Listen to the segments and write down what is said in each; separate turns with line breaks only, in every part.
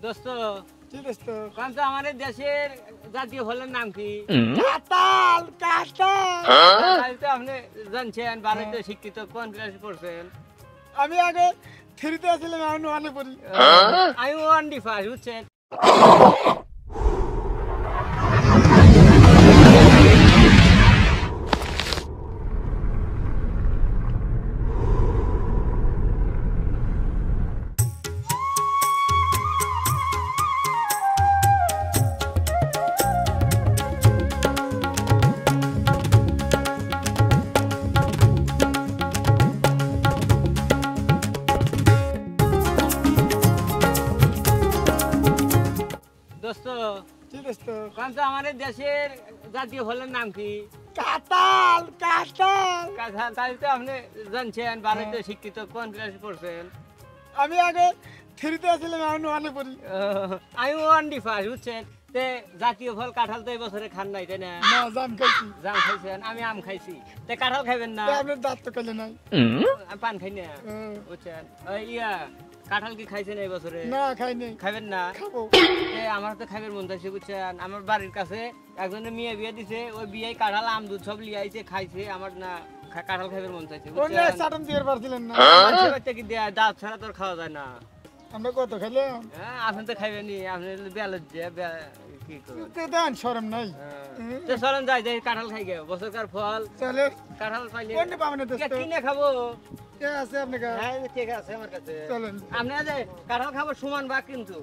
দোস্ত
কি দোস্ত?
কারণ তো আমাদের দেশের জাতীয় ফলের নাম কি?
কাঁঠাল কাঁঠাল।
তাই তো আপনি জানছেন, ভারতে শিক্ষিত কোন ক্লাসে পড়ছেন?
আমি আগে থ্রিতে আসছিলাম, এখন ওয়ানে পড়ি।
আমি ওয়ান ডি ফার্স্ট, বুঝছেন? দোস্ত
কি দোস্ত?
কারণ তো আমাদের দেশের জাতীয় ফলের নাম কি?
কাঁঠাল কাঁঠাল।
কাঁঠাল। তাই তো আপনি জানছেন, ভারতে শিক্ষিত কোন ক্লাসে পড়ছেন?
আমি আগে থ্রিতে আসছিলাম, এখন ওয়ানে পড়ি।
আমি ওয়ান ডি ফার্স্ট, বুঝছেন? তে জাতীয় ফল কাঁঠাল তো এই বছরে খান নাই, তাই না?
না জাম খাইছি।
জাম খাইছেন, আমি আম খাইছি। তে কাঁঠাল খাইবেন না?
তা আপনার দাঁত তো কালে নাই।
আমি পান খাই না, বুঝছেন? ওই ইয়া কাঁঠাল কি খাইছেন এই বছরে?
না খাই নাই।
খাইবেন না?
খাবো।
আমার তো খাইবের মন চাইছে, বুঝছেন? আমার বাড়ির কাছে একজনের মেয়ে বিয়ে দিছে, ওই বিয়ে কাঁঠাল আম দুধ সব লিয়ে আইছে, খাইছে। আমার না কাঁঠাল খাইবের মন চাইছে,
অন্য
বুঝছেন?
চাটন দিয়ে পারছিলেন না।
মানুষের বাচ্চা কি দেয়া, দাঁত ছাড়া তো আর খাওয়া যায় না।
আমরা কত খেলাম?
হ্যাঁ, আপনি তো খাইবেনি, আপনি বেলজ কি করবেন?
দেন শরম নাই।
তো চলেন যাই যাই কাঁঠাল খাই গে, বছরকার ফল
চলে
কাঁঠাল পাইলে
অন্য পাবেন না দোস্ত।
কিনে খাবো।
কে আছে আপনার কাছে?
হ্যাঁ, ঠিক আছে আমার কাছে।
চলেন।
আপনি যে কাঁঠাল খাবো সমান ভাগ, কিন্তু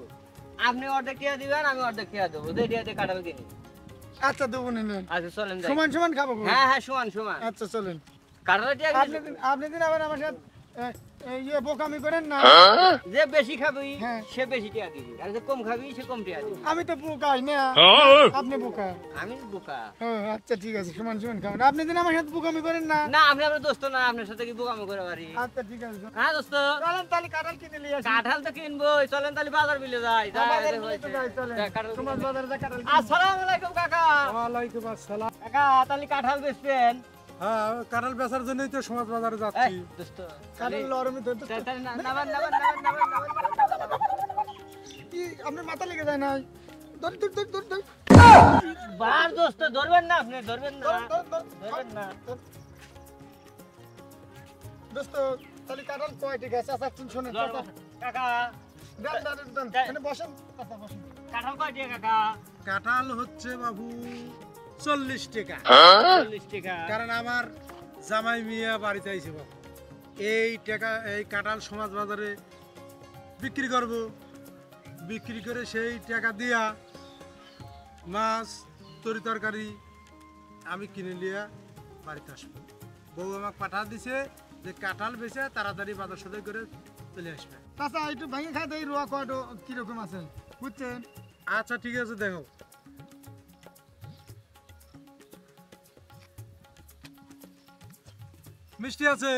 আপনি অর্ধেক টিয়া দিবেন, আমি অর্ধেক টিয়া দেবো, যে টিয়াতে কাঁঠাল কিনি।
আচ্ছা দেবো নিলেন।
আচ্ছা চলেন যাই।
সমান সমান খাবো।
হ্যাঁ হ্যাঁ, সমান সমান।
আচ্ছা চলেন।
কাঁঠাল টিয়া
আপনি দিন আবার আমার সাথে ইয়ে বোকামি করেন না।
যে বেশি খাবি
হ্যাঁ।
সে বেশি টিয়া দিবি, আর যে কম খাবি সে কম টিয়া দিবি।
আমি তো বোকাই না, আপনি বোকা।
আমি বোকা
ও আচ্ছা ঠিক আছে, সমান সমান খাবেন। আপনি দিন আমার সাথে বোকামি করেন না।
না, আপনি আমার দোস্ত না, আপনার সাথে কি বোকামো করে পারি?
আচ্ছা ঠিক আছে।
হ্যাঁ দোস্ত,
চলেন তাহলে কাঁঠাল কিনে নিয়ে আসি।
কাঁঠাল তো কিনবো, চলেন তাহলে বাজার বিলে যাই।
বাজার বিলে তো যাই, চলেন। সমাজ বাজারে যা কাঁঠাল কিনে।
আসসালামু আলাইকুম কাকা।
ওয়ালাইকুম আসসালাম।
কাকা তাহলে কাঁঠাল বেচবেন?
হ্যাঁ, কাঁঠাল বেচার জন্যই তো সমাজ বাজারে
এই,
যাচ্ছি।
দোস্ত
কাঁঠাল লরমি ধরতে।
তাহলে নাবান নাবান নাবান নাবান নাবান।
কি আপনার মাথা লেগে যায় না? ধর ধর ধর ধর ধর।
বার দোস্ত, ধরবেন না আপনি, ধরবেন না,
ধর, ধর, ধর।
ধরবেন না।
দোস্ত তাহলে কাঁঠাল কয়টি গাছ? আচ্ছা তুমি শোনেন
ধরবেন। কাকা
দেন দেন দেন। এখানে বসেন। আচ্ছা বসেন।
কাঁঠাল কয়টি কাকা?
কাঁঠাল হচ্ছে বাবু 40 টাকা।
40 টাকা।
কারণ আমার জামাই মিয়া বাড়িতে আইছে বাবু। এই টাকা এই কাঁঠাল সমাজ বাজারে বিক্রি করব, বিক্রি করে সেই টাকা দিয়া মাছ তরি তরকারি আমি কিনে নিয়ে বাড়িতে আসবো। বউ আমাকে পাঠা দিছে যে কাঁঠাল বেচে তাড়াতাড়ি বাজার সদাই করে চলে আসবে।
চাচা একটু ভেঙে খাই দেই, রোয়া কয়টো কিরকম আছে বুঝছেন?
আচ্ছা ঠিক আছে, দেখো। মিষ্টি আছে?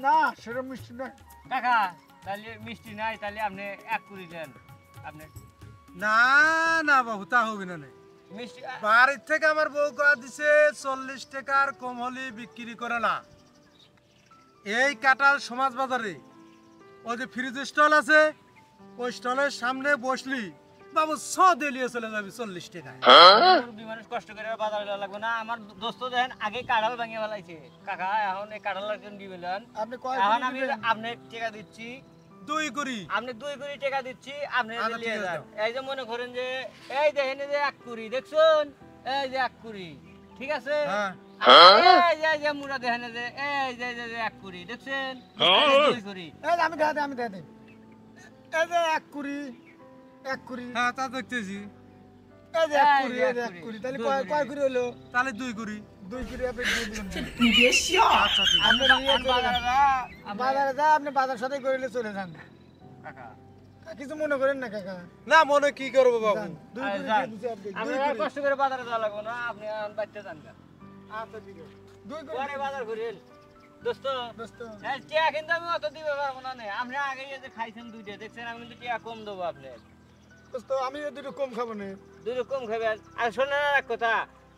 না সেরকম মিষ্টি নয়।
কাকা তাহলে মিষ্টি নাই, তাহলে আপনি এক কুড়ি দেন। আপনি
না না বাবু, তা হবে না।
মিষ্টি
বাড়ির থেকে আমার বউ কয়া দিছে 40 টাকার কম হলে বিক্রি করে না। এই কাঁঠাল সমাজ বাজারে ওই যে ফ্রিজ স্টল আছে, ওই স্টলের সামনে বসলি বাবু 100 দিয়ে চলে যাবি 40 টাকায়।
মুরব্বি মানুষ কষ্ট করে বাজারে যাওয়া লাগবে না। আমার দোস্ত দেখেন আগে কাঁঠাল ভাঙিয়ে ফেলাইছে। কাকা এখন এই কাঁঠাল একজন দিবেন,
আপনি কয়
এখন
কেজি
আমি
দিবেন?
আপনার টাকা দিচ্ছি,
2 করি।
আপনি 2 কুড়ি টাকা দিচ্ছি, আপনি
আচ্ছা,
নিয়ে
ঠিক আছে,
যান।
দাও।
এই যে মনে করেন যে এই দেখেন এই যে 1 কুড়ি দেখছেন, এই যে 1 কুড়ি, ঠিক আছে?
হ্যাঁ।
এই যে মুড়া দেখেন এই যে 1 কুড়ি দেখছেন, 2 কুড়ি।
এই যে আমি দেখা দেই, আমি দেখা দেই। এই যে এক কুড়ি, এক কুড়ি।
হ্যাঁ, তা দেখতেছি।
এই যে এক
এই
কুড়ি,
যে
এই যে
এক
এক
কুড়ি।
কুড়ি। তাহলে
দুই
কয়
কুড়ি।
কয় কুড়ি হলো?
তাহলে 2 করি।
2 কুড়ি আপনি দিয়ে দিবেন।
আচ্ছা ঠিক আছে।
আপনি নিয়ে চলে
বাজারে
যান।
যা,
বাজারে যা, আপনি বাজার সাথে করিলে চলে যান।
কাকা
কিছু মনে করেন না কাকা।
না মনে কি করবো বাবু?
যান। 2
আরে
কুড়ি
যান।
দিয়ে দিছি আপনি। 2
আপনি আর
কুড়ি।
কষ্ট করে বাজারে যাওয়া লাগবে না, আপনি এখন বাচ্চা যান গা।
আচ্ছা ঠিক আছে। 2 কুড়ি।
পরে বাজার করেন দোস্ত।
দোস্ত
হ্যাঁ, টিয়া কিন্তু আমি অত দিতে পারবো না। আপনি আগে যে খাইছেন 2টা দেখছেন, আমি কিন্তু টিয়া কম দেবো আপনার।
দোস্ত আমি দুটো কম খাবো না।
2 কম খাবেন। আর শোনেন আর এক কথা,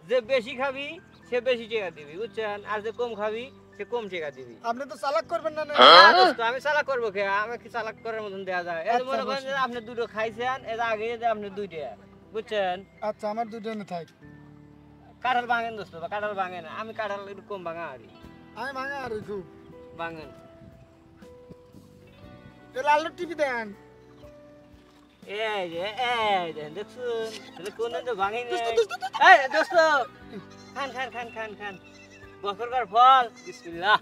যে বেশি খাবি সে বেশি টাকা দিবি, বুঝছেন? আর যে কম খাবি সে কম টাকা দিবি।
আপনি তো চালাক করবেন না না?
না দোস্ত, আমি চালাক করবো কে? আমি কি চালাক করার মতন দেয়া যায়? এই যে
আচ্ছা,
মনে করেন যে আপনি দুটো খাইছেন, এর আগে যে আপনি দুইটা, বুঝছেন?
আচ্ছা আমার দুটো এনে থাক।
কাঁঠাল ভাঙেন দোস্ত, বা কাঁঠাল ভাঙেন, আমি কাঁঠাল একটু কম ভাঙা আরি
আমি ভাঙা আর খুব
ভাঙেন।
লাল টিভি দেন।
এই যে দেখছুন, তাহলে কোন তো ভাঙি নাই।
দোস্ত, দোস্ত, দোস্ত।
এই দোস্ত, খান খান খান খান খান, বছরকার ফল, বিসমিল্লাহ।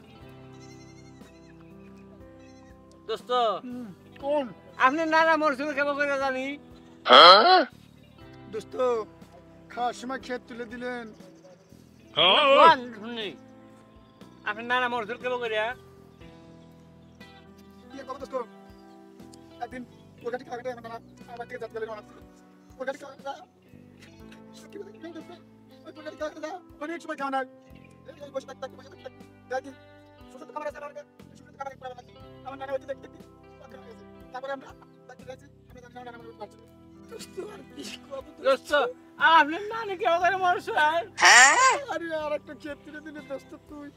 দোস্ত,
কোন
আপনি নানা মরসুম কেমন করে জানি?
দোস্ত খাওয়ার সময় খেত তুলে দিলেন।
কোন শুনি? আপনি নানা মরসুম কেমন করে?
কি কব দোস্ত? একদিন ওখানে খাওয়া গেলে না আমার থেকে যাত গেলে না। ওখানে খাওয়া না। কি বলে কি দোস্ত? ওই ওখানে খাওয়া না। অনেক সময় খাওয়া না। এই বসে থাকতে বসে থাকতে। দেখি সুস্থ খাবার আছে আমার কাছে। সুস্থ খাবার খাওয়া না। আমার নানা ওই দেখতে তারপরে আমরা বাকি গেছি। আমি জানি না আমার পারছি। দোস্ত আর কি কব
দোস্ত, আপনি নানি কেমন করে মরসুম?
আরে আর একটা খেত তুলে দিলে দোস্ত তুই।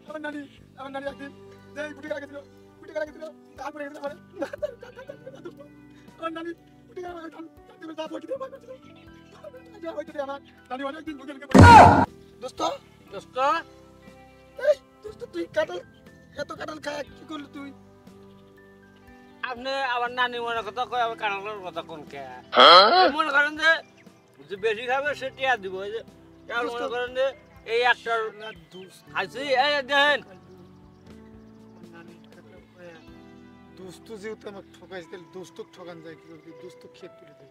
আমার নানি একদিন যেই বুটি কাটা গেছিল তারপরে গেছিল মানে আমার নানি বুটি কাটা গেছিল তারপরে বটি দিয়ে মারছিল। যা হইতে আমার নানি অনেকদিন বুকে লেগে দোস্ত
দোস্ত,
এই দোস্ত তুই কাটাল এত কাটাল খায় কি করলি তুই?
আপনি আবার নানি মনে কথা কয়, আবার কাঁঠালের কথা কোন কে? মনে করেন যে যে বেশি খাবে সে টিয়া দিব। এই যে আর মনে করেন যে এই একটার খাইছি, এই দেখেন
দোস্ত যেহেতু আমার ঠকাইছে তাহলে দোস্ত ঠকান যায় কি করবি? দোস্ত খেত তুলে দে।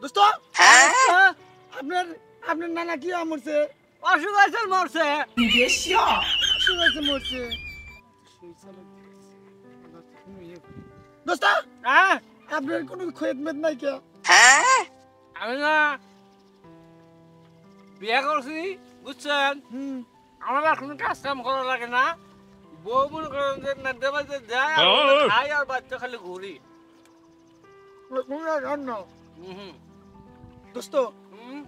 দোস্ত আপনার আপনার নানা কি আমরছে?
অসুখ আছে মরছে।
অসুখ হয়েছে মরছে। দোস্ত
হ্যাঁ,
আপনার কোনো খেদমেত নাই কে?
আমি না বিয়ে করছি, বুঝছেন? আমার আর কোনো কাজ কাম করা লাগে না। বউ মনে করেন যে না দেবাইতে যায়, আর আমরা খাই আর বাচ্চা খালি ঘুরি। হুম
দোস্ত
হুম।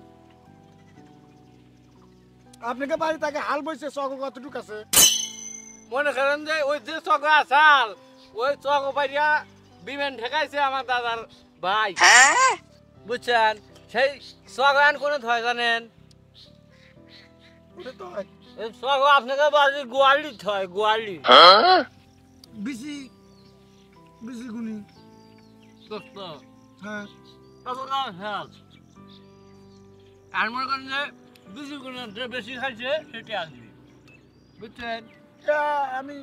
আপনাকে বাড়ি তাকে হাল বইছে চক কতটুক আছে?
মনে করেন যে ওই যে চক আসাল, ওই চক পাইয়া বিমান ঠেকাইছে আমার দাদার ভাই, বুঝছেন? সেই চক আন কোনে থয় জানেন?
ওটা তো হয়।
এই চক আপনাকে বাড়ি গোয়ালি থয়, গোয়ালি।
বিসি বিসি গুনি।
দোস্ত,
হ্যাঁ
আর মনে করেন যে বেশি কোনো বেশি খাইছে সেটা আসবে, বুঝছেন?
আমি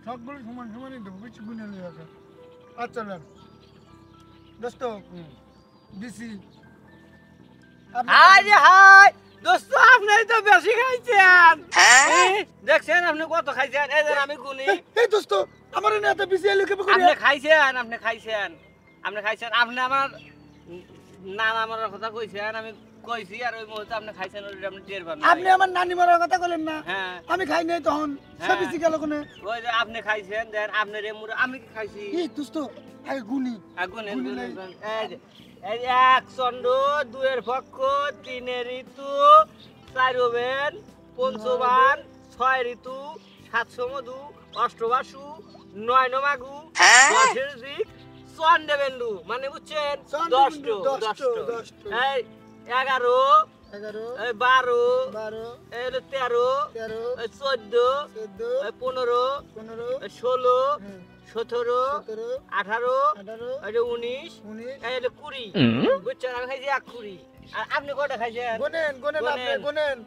সবগুলো সমান সমানই দেবো, বেশি গুনে নিয়ে আসা। আচ্ছা না দোস্ত বিসি
হাই রে হাই, দোস্ত আপনি তো বেশি খাইছেন। দেখছেন আপনি কত খাইছেন? এই যে আমি গুনি।
এই দোস্ত আমার এনে এত বিসি এলো কেবে
আপনি খাইছেন, আপনি খাইছেন, আপনি খাইছেন। আপনি আমার নানা মারার কথা কইছেন, আমি কইছি, আর ওই মুহূর্তে আপনি খাইছেন, ওইটা আপনি টের পান নাই।
আপনি আমার নানি মারার কথা বলেন না?
হ্যাঁ,
আমি খাই নাই তখন সে
হ্যাঁ।
বিসি গেল কোনে?
ওই যে আপনি খাইছেন, দেন আপনার এমুরে আমি কি খাইছি?
এই দোস্ত আগে গুনি।
আগুন
গুনি নাই।
এই যে এক চন্ড, দুয়ের পক্ষ, তিনের ঋতু, চার ওভেন, পঞ্চবান, ছয় ঋতু, সাতশো মধু, অষ্টবাসু, নয় নমাগু, দশের দিক, চন্ডেবেন্দু, মানে বুঝছেন?
চন্দ্রবিন্দু,
দশটো,
দশটো।
দশটো। এই 11,
11
এই 12,
12
এই হলো 13,
13
এই 14,
14
এই 15,
15
এই 16,
হুম,
17,
17
18,
18
এই যে 19,
19
এই হলো 20, বুঝছেন? আমি খাইছি 1 আর আপনি কটা খাইছেন?
গুনেন গুনেন আপনি গুনেন।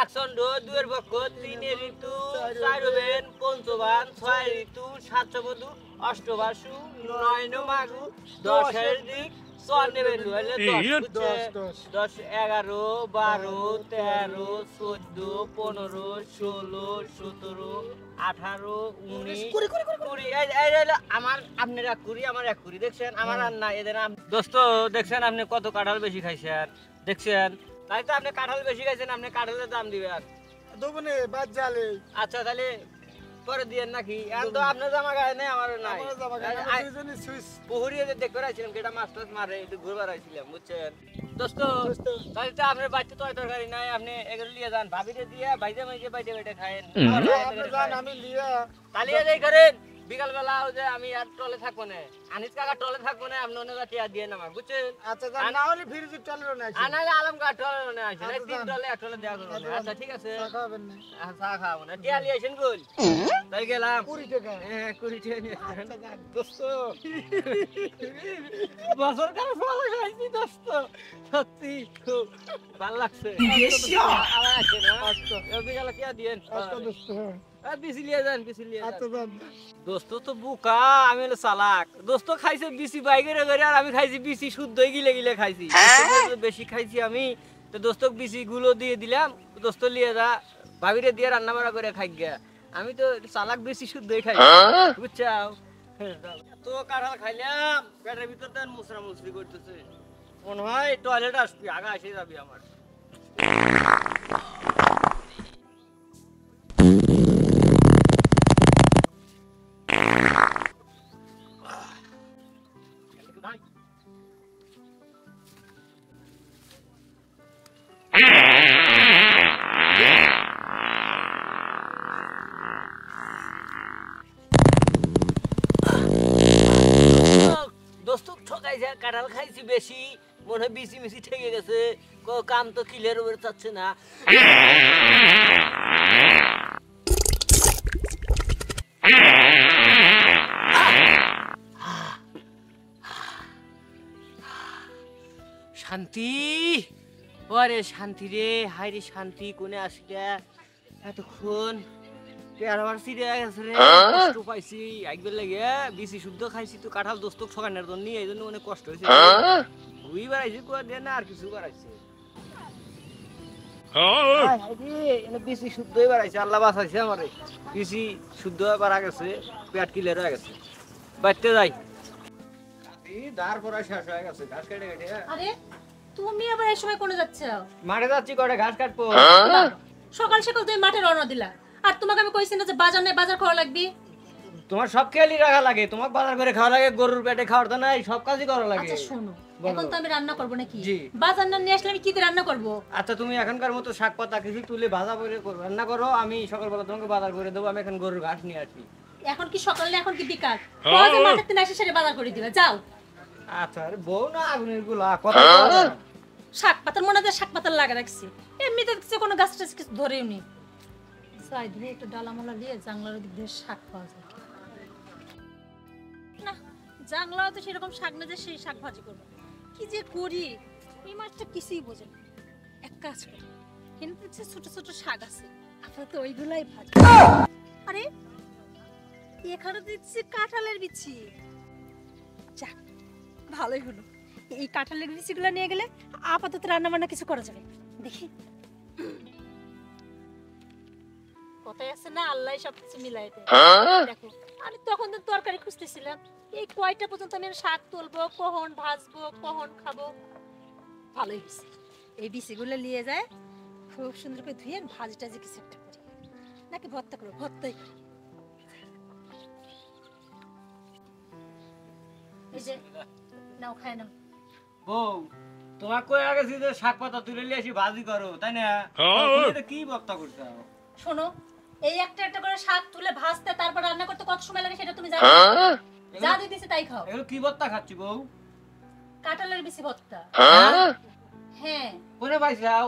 এক চন্ড, দুয়ের পক্ষ, তিনের ঋতু, চার ওভেন, পঞ্চবান, ছয় ঋতু, সাতশো মধু, অষ্টবাসু, নয় নমাগু, দশের দিক, চন্ডেবেন্দু, হইলে 10, বুঝছেন?
10
10, 11, 12, 13, 14, 15, 16, 17, 18, 19,
কুড়ি, কুড়ি, কুড়ি,
20, এই হলো আমার, আপনার 1 আমার 1 দেখছেন? আমার আর না, এদের দোস্ত দেখছেন আপনি কত কাঁঠাল বেশি খাইছেন, দেখছেন? তাই তো আপনি কাঁঠাল বেশি খাইছেন, আপনি কাঁঠালের দাম দিবেন।
দোবনে বাদ জালে।
আচ্ছা তাহলে পরে দিয়েন নাকি এখন তো আপনার জামা গায়ে নেই আমার নাই
আমার জামা গায়ে নেই, আমরা দুইজনই সুইচ।
পুকুরিয়ে যে দেখতে রাখছিলাম কেটা মাছ টাছ মারে একটু ঘুরবার আইছিলাম বুঝছেন দোস্ত তাহলে তো আপনার বাড়িতে তো তরকারি নাই আপনি এগুলো নিয়ে যান ভাবিরে দিয়ে বাইরে মাইজে বাইরে বাইরে খায়েন
আপনি যান, আমি লিয়া
তাহলে এই করেন বিকাল বেলা ওই যে আমি আর টলে থাকবো না আনিস কাকা টলে থাকবো না আপনি অন্য টিয়া দিয়ে নামা বুঝছেন
আচ্ছা যান, না হলে ফ্রিজে চলে না
আনালে আলম কা টলে না আসেন
আচ্ছা,
তিন
যান।
টলে এক টলে দেওয়া করবো না। আচ্ছা ঠিক আছে
খাবেন না
চা খাবো না টিয়া লিয়ে আসেন বল তাই গেলাম
20 টাকা
হ্যাঁ 20 টিয়া নিয়ে আসেন।
আচ্ছা যান।
দোস্ত বছর কাল ফল খাইছি দোস্ত সত্যি খুব ভালো লাগছে আবার আসেন হ্যাঁ বিকালে টিয়া দিয়েন
আচ্ছা দোস্ত,
বিসি লিয়ে যান বিসি লিয়ে যান
আচ্ছা যান।
দোস্ত তো বুকা আমি হলো চালাক দোস্ত খাইছে বিসি বাইকের করে আর আমি খাইছি বিসি শুদ্ধই গিলে গিলে খাইছি দোস্ত তো বেশি খাইছি আমি তো দোস্ত বিসি গুলো দিয়ে দিলাম দোস্ত লিয়ে যা ভাবিরে দিয়ে রান্না বাড়া করে খাই গিয়া আমি তো চালাক বেশি শুদ্ধই খাই বুঝছাও তো কাঁঠাল খাইলাম পেটের ভিতর তো মুসরা মুসরি করতেছে মনে হয় টয়লেট আসবি আগা এসে যাবি আমার দোস্ত ঠকাইছে কাঁঠাল খাইছি বেশি মনে হয় বিসি মিসি ঠেকে গেছে কাম তো কিলের উপরে চাচ্ছে না শান্তি ওরে শান্তি রে হাই রে শান্তি কোনে আসিলা এতক্ষণ পেয়ারাবার সিরে গেছে রে কষ্ট পাইছি একবার লাগে বিসি শুদ্ধ খাইছি তো কাঁঠাল দোস্ত ঠকানোর জন্য এই জন্য অনেক কষ্ট হয়েছে দুই বাড়াইছি কোয়া দিয়ে না আর কিছু বাড়াইছে বিসি শুদ্ধই বাড়াইছে আল্লাহ বাঁচাইছে আমারে বিসি শুদ্ধ বাড়া গেছে পেট কিলের হয়ে গেছে বাড়তে যাই দাঁড় পড়া শেষ হয়ে গেছে ঘাস কেটে কেটে
আরে তুমি আবার এই সময় কোনে যাচ্ছ?
মাঠে যাচ্ছি করে ঘাস কাটবো
সকাল সকাল তুমি মাঠে রওনা দিলা আর তোমাকে আমি কইছি না যে বাজার নেই বাজার খাওয়া লাগবে?
তোমার সব খেয়ালই রাখা লাগে তোমার বাজার করে খাওয়া লাগে গরুর পেটে খাওয়ার তো নাই সব কাজই করা লাগে
আচ্ছা শোনো,
বলো।
এখন তো আমি রান্না করব নাকি?
জি।
বাজার না নিয়ে আসলে আমি কি দিয়ে রান্না করব?
আচ্ছা তুমি এখনকার মতো শাক পাতা কিছু তুলে ভাজা করে রান্না করো আমি সকালবেলা তোমাকে বাজার করে দেবো আমি এখন গরুর ঘাস নিয়ে আসি
এখন কি সকাল না এখন কি বিকাল? কবে মাঠের থেকে এসে সেরে বাজার করে দিবা যাও।
আচ্ছা আরে বউ না আগুনের গুলা কথা বলো না।
শাক পাতার মনে হয় শাক পাতার লাগা রাখছি এমনিতে কিছু কোনো গাছ টাছ কিছু ধরেও নি সাইড দিয়ে একটু ডালামালা দিয়ে জাংলার দিক দিয়ে শাক পাওয়া যায় না জাংলাও তো সেরকম শাক না যে সেই শাক ভাজি করবো কি যে করি এই মাছটা কিছুই বোঝে না এক কাজ করি কিন্তু দেখছি ছোট ছোট শাক আছে আপাতত ওইগুলাই ভাজি আরে এখানে দেখছি কাঁঠালের বিচি যাক ভালোই হলো এই কাঁঠালের বিচিগুলো নিয়ে গেলে আপাতত রান্না বান্না কিছু করা যাবে দেখি কথাই আছে না আল্লাহ সবকিছু মিলাই দেয় দেখো আমি তখন তো তরকারি খুঁজতেছিলাম এই কয়টা পর্যন্ত আমি শাক তুলবো কখন ভাজবো কখন খাবো ভালোই হয়েছে এই বিচিগুলো নিয়ে যায় খুব সুন্দর করে ধুয়ে ভাজি টাজি কিছু একটা করি নাকি ভর্তা করবো ভর্তাই করি এই যে নাও খায় নাও
বউ তোমার কই আগে যে শাক পাতা তুলে নিয়ে আসি ভাজি করো তাই না তুমি এটা কি বক্তা করছো
শোনো এই একটা একটা করে শাক তুলে ভাজতে তারপর রান্না করতে কত সময় লাগে সেটা তুমি জানো যা দিতেছি তাই খাও
এগুলো কি বক্তা খাচ্ছি বউ
কাঁঠালের বিচি ভর্তা হ্যাঁ
কোনে পাইছাও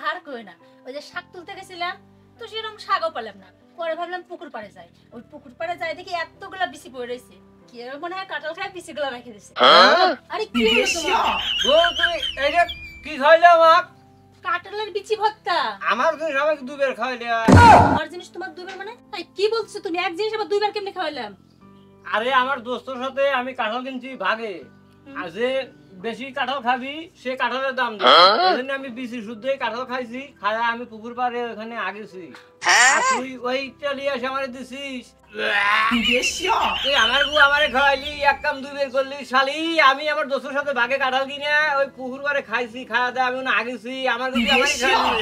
আর কই না ওই যে শাক তুলতে গেছিলাম তো সেরকম শাকও পেলাম না পরে ভাবলাম পুকুর পাড়ে যাই ওই পুকুর পাড়ে যাই দেখি এতগুলা বিচি পড়ে রয়েছে কি এর মনে হয় কাঁঠাল খায় বিচিগুলো রেখে দিয়েছে আরে কি হলো তোমার
বউ তুমি এইটা কি খাইলে আমাক
কাঁঠালের বিচি ভর্তা
আমার জিনিস আমাকে দুবার খাইলে
আমার জিনিস তোমার দুইবার মানে তাই কি বলছো তুমি এক জিনিস আবার দুইবার কেমনে খাওয়াইলাম
আরে আমার দোস্তর সাথে আমি কাঁঠাল কিনছি ভাগে আর যে বেশি কাঁঠাল খাবি সে কাঁঠালের দাম দিই এজন্য আমি বিচি শুদ্ধই কাঁঠাল খাইছি খায়া আমি পুকুর পাড়ে ওখানে আগেছি আর তুই ওইটা নিয়ে এসে আমারে দিছিস তুই আমার বউ আমারে খাওয়াইলি এক কাম দুই বের করলি শালি আমি আমার দোস্তের সাথে ভাগে কাঁঠাল কিনে ওই পুকুর পাড়ে খাইছি খাওয়া দাওয়া আমি আগেছি আমার কিন্তু আমারই খাইলি